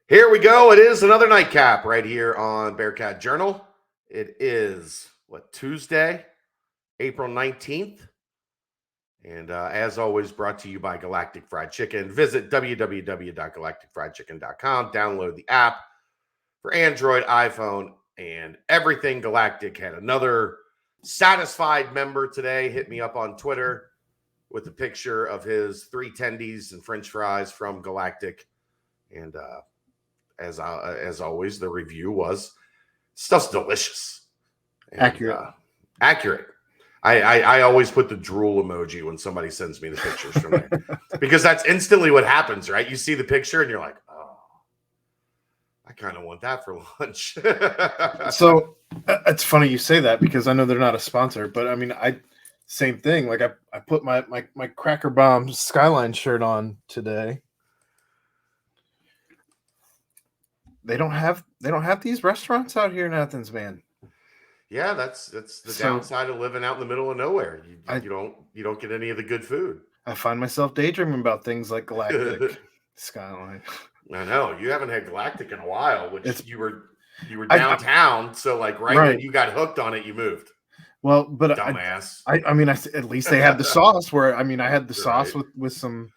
Here we go. It is another nightcap right here on Bearcat Journal. It is, Tuesday, April 19th. And as always, brought to you by Galactic Fried Chicken. Visit www.galacticfriedchicken.com. Download the app for Android, iPhone, and everything Galactic. Had another satisfied member today hit me up on Twitter with a picture of his 3 tendies and French fries from Galactic. And as always, the review was stuff's delicious. And, accurate. I always put the drool emoji when somebody sends me the pictures from there because that's instantly what happens, right? You see the picture and you're like, oh, I kind of want that for lunch. So it's funny you say that because I know they're not a sponsor, but I mean, same thing. Like I put my Cracker Bomb Skyline shirt on today. They don't have these restaurants out here in Athens, man. Yeah, that's the downside of living out in the middle of nowhere. You don't get any of the good food. I find myself daydreaming about things like Galactic Skyline. I know you haven't had Galactic in a while, which you were downtown, so like when you got hooked on it, you moved. Well, but dumbass. I mean, at least they had the sauce. Where I mean, I had the sauce with some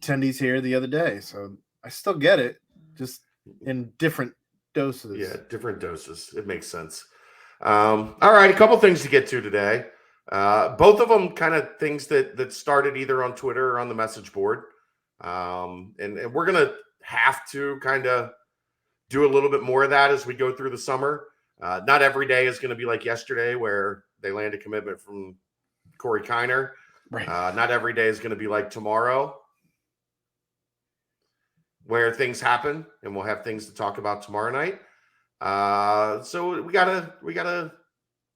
tendies here the other day, so I still get it, just in different doses. Yeah, different doses. It makes sense. All right, a couple things to get to today. Both of them kind of things that started either on Twitter or on the message board. And we're going to have to kind of do a little bit more of that as we go through the summer. Not every day is going to be like yesterday where they land a commitment from Corey Kiner. Right. Not every day is going to be like tomorrow where things happen, and we'll have things to talk about tomorrow night. So we gotta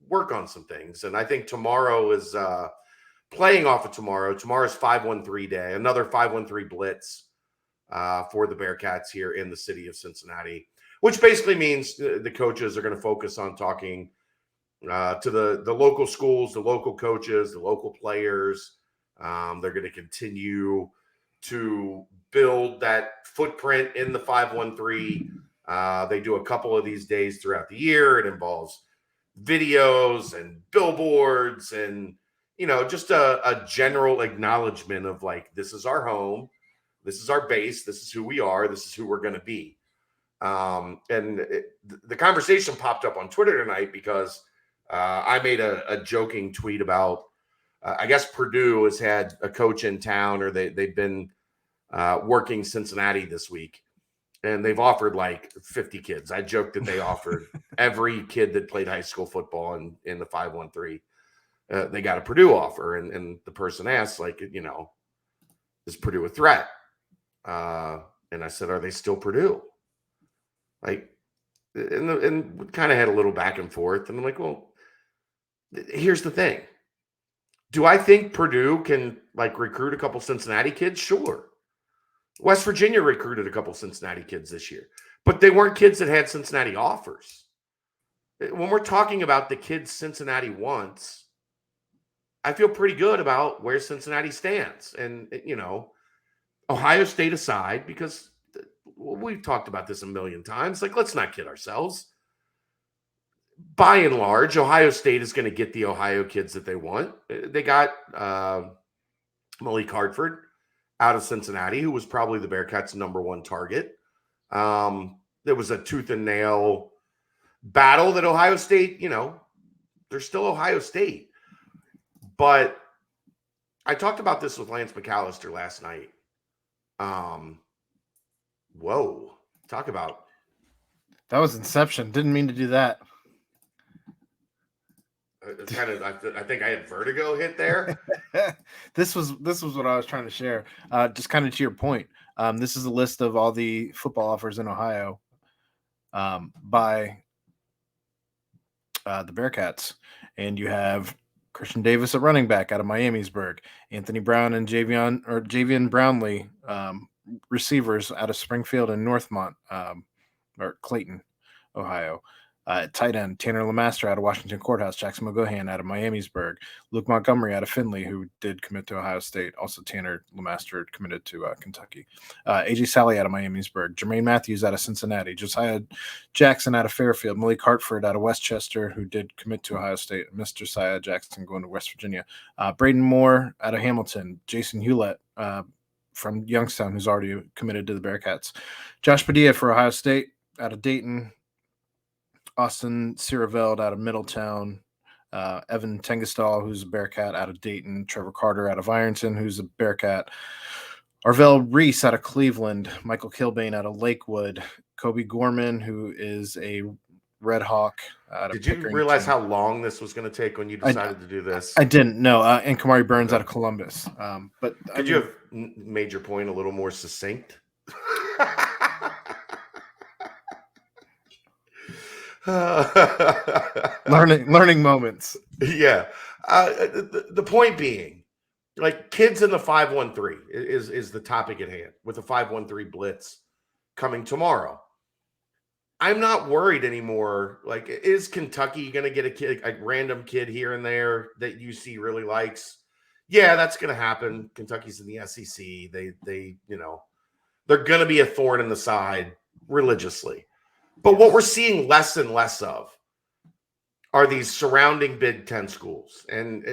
work on some things, and I think tomorrow is playing off of tomorrow. Tomorrow's 513 day, another 513 blitz for the Bearcats here in the city of Cincinnati, which basically means the coaches are going to focus on talking to the local schools, the local coaches, the local players. They're going to continue to build that footprint in the 513. They do a couple of these days throughout the year. It involves videos and billboards and, just a general acknowledgement of like, this is our home. This is our base. This is who we are. This is who we're going to be. The conversation popped up on Twitter tonight because I made a joking tweet about, I guess Purdue has had a coach in town, or they've been working Cincinnati this week. And they've offered like 50 kids. I joked that they offered every kid that played high school football in the 513. They got a Purdue offer. And the person asked, like, is Purdue a threat? And I said, are they still Purdue? Like, and we kind of had a little back and forth. And I'm like, well, here's the thing. Do I think Purdue can like recruit a couple Cincinnati kids? Sure. West Virginia recruited a couple Cincinnati kids this year, but they weren't kids that had Cincinnati offers. When we're talking about the kids Cincinnati wants, I feel pretty good about where Cincinnati stands. And, Ohio State aside, because we've talked about this a million times, like, let's not kid ourselves. By and large, Ohio State is going to get the Ohio kids that they want. They got Malik Hartford out of Cincinnati, who was probably the Bearcats' number one target. There was a tooth and nail battle that Ohio State, they're still Ohio State. But I talked about this with Lance McAllister last night. Whoa. Talk about. That was Inception. Didn't mean to do that. I think I had vertigo hit there. This was what I was trying to share. Just kind of to your point. This is a list of all the football offers in Ohio by the Bearcats, and you have Christian Davis, a running back out of Miamisburg, Anthony Brown and Javian Brownlee, receivers out of Springfield and Northmont or Clayton, Ohio. Tight end, Tanner LeMaster out of Washington Courthouse, Jackson McGohan out of Miamisburg, Luke Montgomery out of Finley, who did commit to Ohio State. Also, Tanner LeMaster committed to Kentucky. AJ Sally out of Miamisburg, Jermaine Matthews out of Cincinnati, Josiah Jackson out of Fairfield, Malik Hartford out of Westchester, who did commit to Ohio State, Mr. Josiah Jackson going to West Virginia, Braden Moore out of Hamilton, Jason Hewlett from Youngstown, who's already committed to the Bearcats, Josh Padilla for Ohio State out of Dayton, Austin Sierraveld out of Middletown, Evan Tengestal, who's a Bearcat out of Dayton, Trevor Carter out of Ironton, who's a Bearcat, Arvell Reese out of Cleveland, Michael Kilbane out of Lakewood, Kobe Gorman, who is a Red Hawk out of Did you Pickering, realize how long this was going to take when you decided to do this? I didn't know. And Kamari Burns out of Columbus. But could you have made your point a little more succinct? learning moments. Yeah. The point being, like, kids in the 513 is the topic at hand, with the 513 blitz coming tomorrow. I'm not worried anymore. Like, is Kentucky going to get a random kid here and there that UC really likes? Yeah, that's going to happen. Kentucky's in the SEC. They they're going to be a thorn in the side religiously. But what we're seeing less and less of are these surrounding Big Ten schools. And,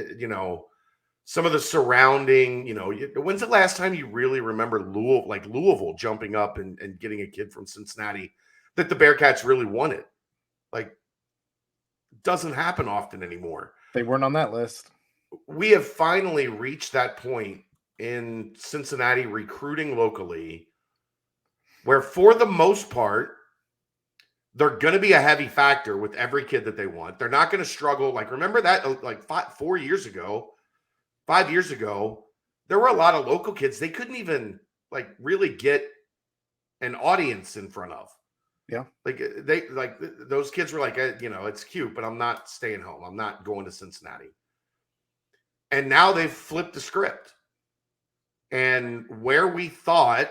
some of the surrounding, when's the last time you really remember Louisville jumping up and getting a kid from Cincinnati that the Bearcats really wanted? Like, doesn't happen often anymore. They weren't on that list. We have finally reached that point in Cincinnati recruiting locally where, for the most part, they're going to be a heavy factor with every kid that they want. They're not going to struggle. Like, remember that, like 5 years ago, there were a lot of local kids. They couldn't even, like, really get an audience in front of. Yeah. Those kids were like, it's cute, but I'm not staying home. I'm not going to Cincinnati. And now they've flipped the script. And where we thought,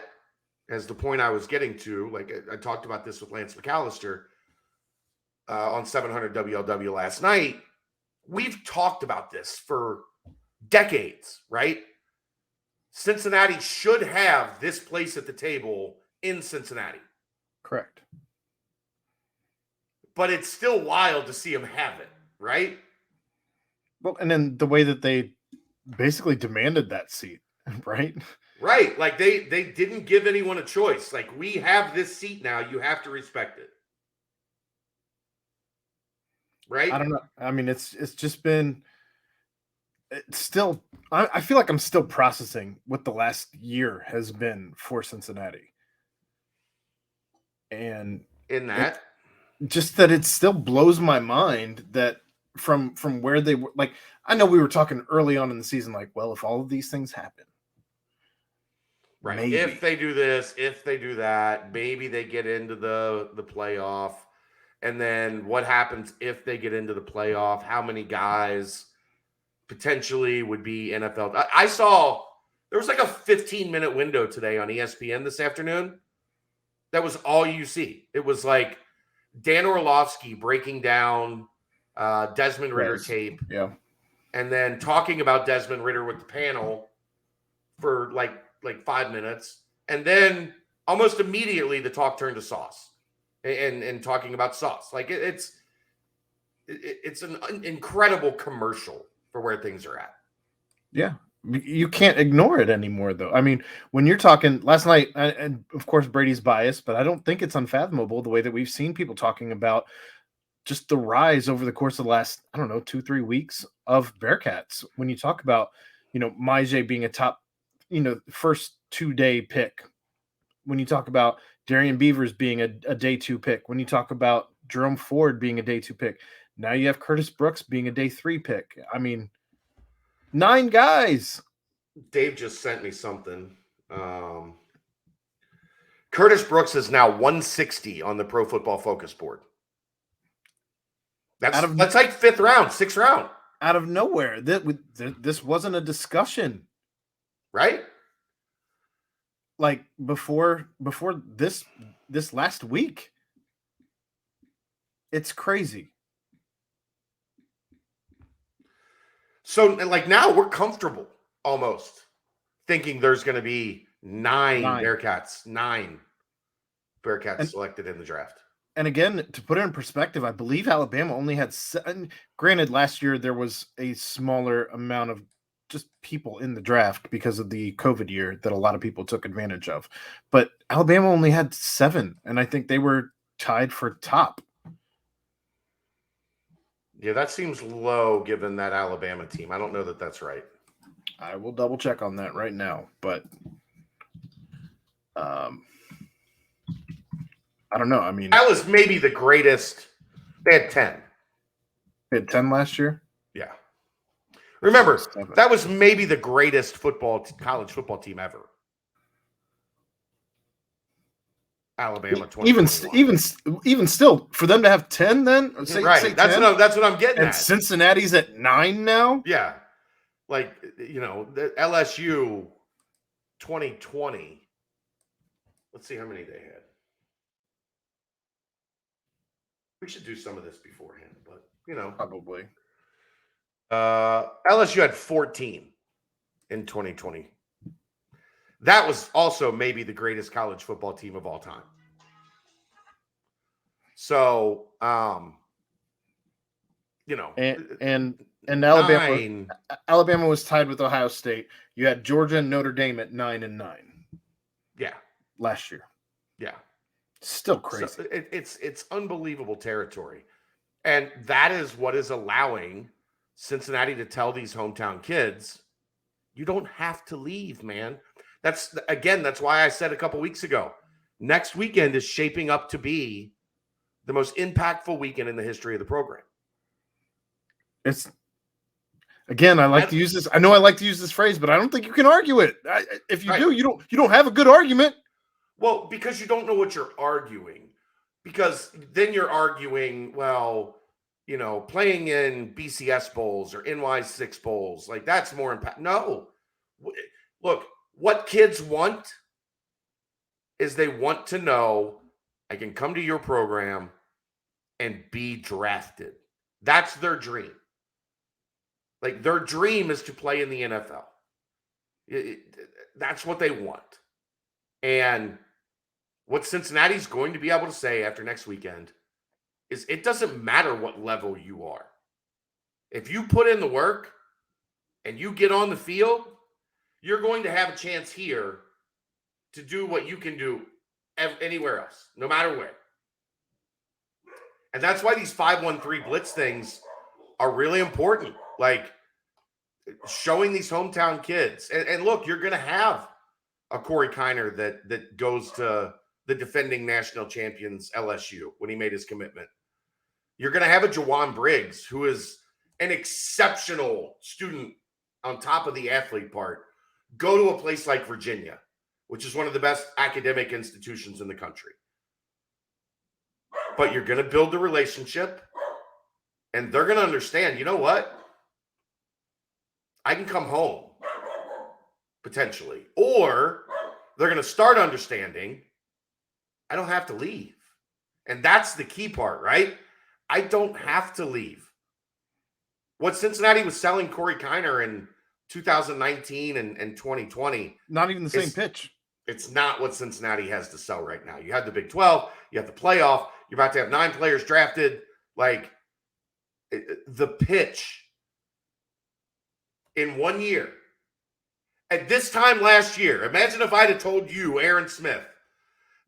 as the point I was getting to, like I talked about this with Lance McAllister on 700 WLW last night, we've talked about this for decades, right? Cincinnati should have this place at the table in Cincinnati. Correct. But it's still wild to see them have it, right? Well, and then the way that they basically demanded that seat, right? Right. Like, they didn't give anyone a choice. Like, we have this seat now. You have to respect it. Right? I don't know. I mean, it's just been – it's still – I feel like I'm still processing what the last year has been for Cincinnati. And in that – just that it still blows my mind that from where they were, like, I know we were talking early on in the season, like, well, if all of these things happen, right? Maybe. If they do this, if they do that, maybe they get into the playoff. And then what happens if they get into the playoff? How many guys potentially would be NFL? I saw there was like a 15-minute window today on ESPN this afternoon. That was all you see. It was like Dan Orlovsky breaking down Desmond Ritter tape. Yeah. And then talking about Desmond Ritter with the panel for like 5 minutes. And then almost immediately the talk turned to Sauce and talking about Sauce. Like, it's an incredible commercial for where things are at. Yeah. You can't ignore it anymore, though. I mean, when you're talking last night, and of course Brady's biased, but I don't think it's unfathomable the way that we've seen people talking about just the rise over the course of the last, 2-3 weeks of Bearcats. When you talk about, Maije being a top, first 2-day pick. When you talk about Darian Beavers being a day 2 pick. When you talk about Jerome Ford being a day 2 pick. Now you have Curtis Brooks being a day 3 pick. I mean, 9 guys. Dave just sent me something. Curtis Brooks is now 160 on the Pro Football Focus board. That's like 5th round, 6th round. Out of nowhere. This wasn't a discussion. Right? Like before this last week. It's crazy. So, like, now we're comfortable almost thinking there's going to be nine Bearcats selected in the draft. And again, to put it in perspective, I believe Alabama only had 7. Granted, last year there was a smaller amount of just people in the draft because of the COVID year that a lot of people took advantage of. But Alabama only had 7, and I think they were tied for top. Yeah, that seems low given that Alabama team. I don't know that that's right. I will double check on that right now, but I don't know. I mean, that was maybe the greatest. They had 10. They had 10 last year? Yeah. Remember, that was maybe the greatest college football team ever. Alabama 2021. Even still, for them to have 10 then? Right. That's what I'm getting at. And Cincinnati's at 9 now? Yeah. Like, the LSU 2020. Let's see how many they had. We should do some of this beforehand, but probably. LSU had 14 in 2020. That was also maybe the greatest college football team of all time. So, and Alabama was tied with Ohio State. You had Georgia and Notre Dame at 9-9. Yeah, last year. Yeah, still crazy. So it's unbelievable territory, and that is what is allowing Cincinnati to tell these hometown kids, you don't have to leave, man. That's why I said a couple weeks ago, next weekend is shaping up to be the most impactful weekend in the history of the program. It's again, I like to use this. I know I like to use this phrase, but I don't think you can argue it. If you do, you don't have a good argument. Well, because you don't know what you're arguing. Because then you're arguing, well, playing in BCS bowls or NY6 bowls, like that's more impact. No, look, what kids want is they want to know I can come to your program and be drafted. That's their dream. Like their dream is to play in the NFL. That's what they want. And what Cincinnati's going to be able to say after next weekend is it doesn't matter what level you are. If you put in the work and you get on the field, you're going to have a chance here to do what you can do anywhere else, no matter where. And that's why these 5-1-3 blitz things are really important. Like showing these hometown kids. And look, you're going to have a Corey Kiner that goes to the defending national champions LSU when he made his commitment. You're going to have a Jawan Briggs, who is an exceptional student on top of the athlete part, go to a place like Virginia, which is one of the best academic institutions in the country. But you're going to build the relationship, and they're going to understand, you know what? I can come home, potentially. Or they're going to start understanding I don't have to leave. And that's the key part, right? I don't have to leave. What Cincinnati was selling Corey Kiner in 2019 and 2020. Not even the same pitch. It's not what Cincinnati has to sell right now. You have the Big 12. You have the playoff. You're about to have 9 players drafted. Like, the pitch in 1 year. At this time last year, imagine if I'd have told you, Aaron Smith,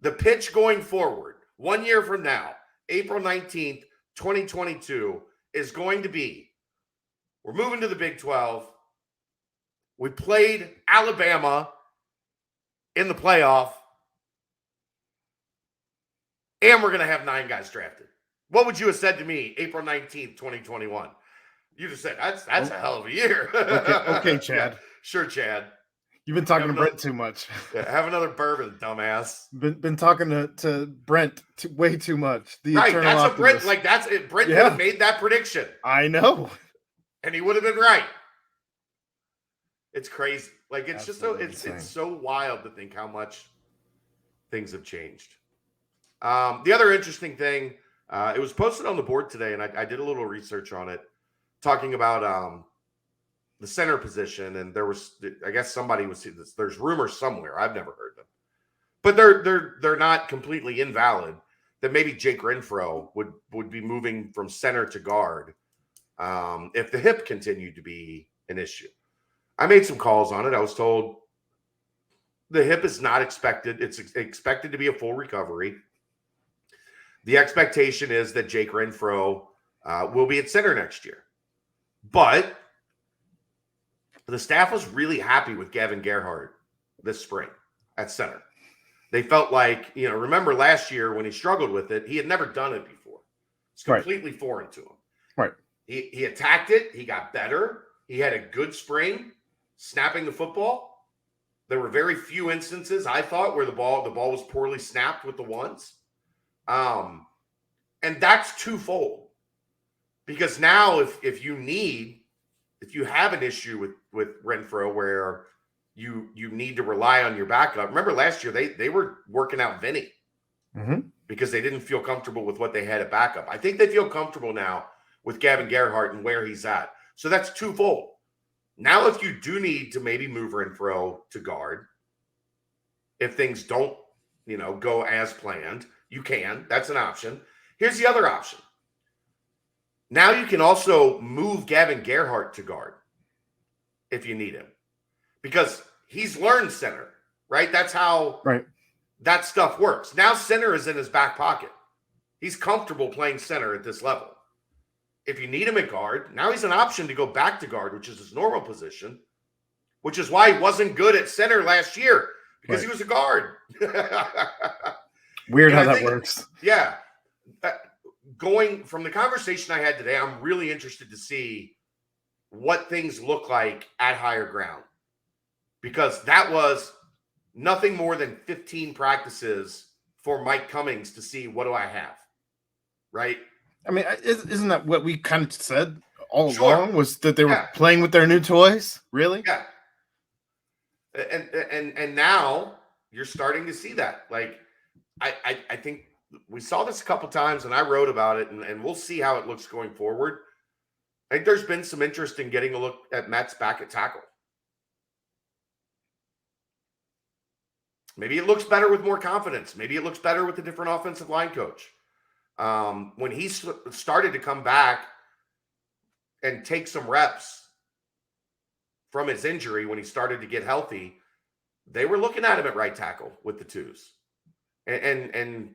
the pitch going forward, 1 year from now, April 19th, 2022, is going to be, we're moving to the Big 12. We played Alabama in the playoff, and we're going to have 9 guys drafted. What would you have said to me April 19th, 2021? You just said, that's a hell of a year. Okay, Chad. Yeah, sure, Chad. You've been talking to Brent too much. Yeah, have another bourbon, dumbass. Been talking to Brent way too much. Right, that's optimist. Brent. Like that's it. Brent would have made that prediction. I know, and he would have been right. It's crazy. Like it's Absolutely just it's so wild to think how much things have changed. The other interesting thing, It was posted on the board today, and I did a little research on it, talking about the center position. And there was, I guess somebody was, there's rumors somewhere. I've never heard them, but they're not completely invalid. That maybe Jake Renfro would be moving from center to guard if the hip continued to be an issue. I made some calls on it. I was told the hip is not expected. It's expected to be a full recovery. The expectation is that Jake Renfro will be at center next year. But the staff was really happy with Gavin Gerhardt this spring at center. They felt like, remember last year when he struggled with it, he had never done it before. It's completely foreign to him. Right. He attacked it. He got better. He had a good spring snapping the football. There were very few instances, I thought, where the ball was poorly snapped with the ones. And that's twofold. Because now if you have an issue with Renfro where you need to rely on your backup. Remember last year they were working out Vinny because they didn't feel comfortable with what they had at backup. I think they feel comfortable now with Gavin Gerhardt and where he's at. So that's twofold. Now, if you do need to maybe move Renfro to guard, if things don't, go as planned, you can. That's an option. Here's the other option. Now you can also move Gavin Gerhardt to guard if you need him, because he's learned center, right? That's how that stuff works. Now center is in his back pocket. He's comfortable playing center at this level. If you need him at guard, now he's an option to go back to guard, which is his normal position, which is why he wasn't good at center last year, because he was a guard. Weird how that works. Yeah. Going from the conversation I had today, I'm really interested to see what things look like at higher ground, because that was nothing more than 15 practices for Mike Cummings to see what do I have, right? I mean, isn't that what we kind of said all along, was that they were playing with their new toys? Really? Yeah. And now you're starting to see that. Like, I think we saw this a couple times, and I wrote about it, and we'll see how it looks going forward. I think there's been some interest in getting a look at Mets back at tackle. Maybe it looks better with more confidence. Maybe it looks better with a different offensive line coach. When he started to come back and take some reps from his injury, when he started to get healthy, they were looking at him at right tackle with the twos. And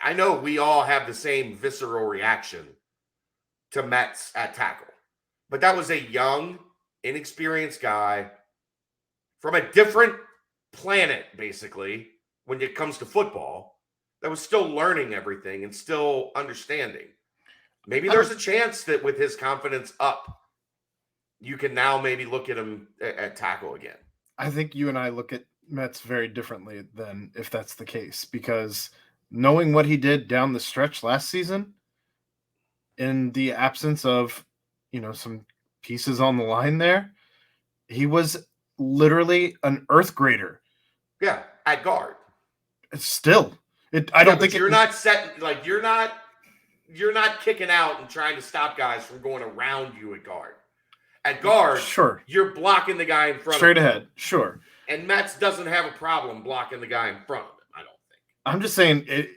I know we all have the same visceral reaction to Mets at tackle, but that was a young, inexperienced guy from a different planet, basically, when it comes to football, that was still learning everything and still understanding. Maybe there's a chance that with his confidence up, you can now maybe look at him at tackle again. I think you and I look at Mets very differently than if that's the case, because knowing what he did down the stretch last season, in the absence of, some pieces on the line there, he was literally an earth grader. Yeah, at guard. Still. I don't think you're not setting, like, you're not kicking out and trying to stop guys from going around you at guard. At guard, sure, you're blocking the guy in front straight of him. Ahead, sure. And Mets doesn't have a problem blocking the guy in front of him, I don't think. I'm just saying,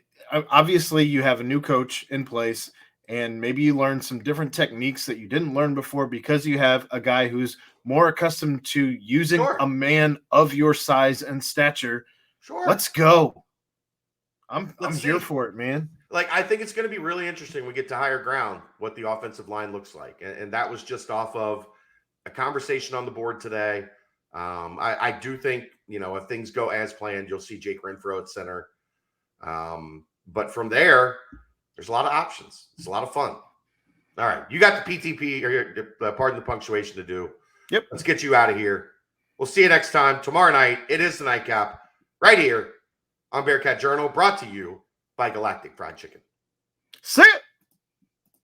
obviously you have a new coach in place, and maybe you learn some different techniques that you didn't learn before because you have a guy who's more accustomed to using a man of your size and stature. Sure. Let's go. I'm here for it, man. Like, I think it's going to be really interesting when we get to higher ground, what the offensive line looks like. And that was just off of a conversation on the board today. I do think, if things go as planned, you'll see Jake Renfro at center. But from there, there's a lot of options. It's a lot of fun. All right. You got the PTP, or pardon the punctuation, to do. Yep. Let's get you out of here. We'll see you next time. Tomorrow night, it is the Nightcap right here on Bearcat Journal, brought to you by Galactic Fried Chicken. See it.